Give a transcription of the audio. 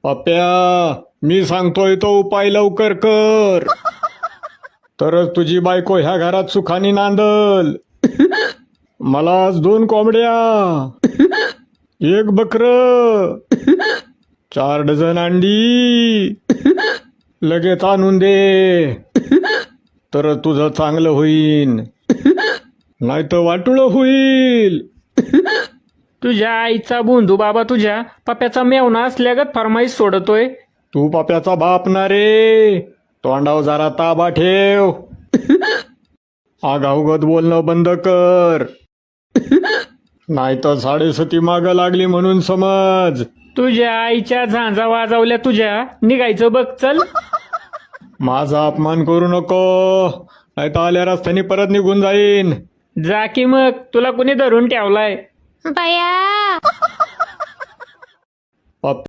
पप्प्या, मी सांगतोय तो उपाय लवकर कर, तरच तुझी बायको ह्या घरात सुखाने नांदल. मला आज 2 कोंबड्या, 1 बकर, 4 डझन अंडी लगेच आणून दे, तर तुझं चांगलं होईन, नाही तर वाटुळं होईल. तुझ्या आईचा बोंधू बाबा तुझ्या पप्याचा मेवना असल्यागत फरमाईश सोडतोय. तू पप्याचा बाप ना रे, तोंडावर जरा ताबा ठेव. आगाऊगत बोलणं बंद कर, नाही तर 7.5 माग लागली म्हणून समज. तुझ्या आईच्या झांजा वाजवल्या तुझ्या, निघायचं बघ चल. माझा अपमान करू नको, नाही तर आल्या रस्त्याने परत निघून जाईन. जा की मग, तुला कुणी धरून ठेवलाय. बया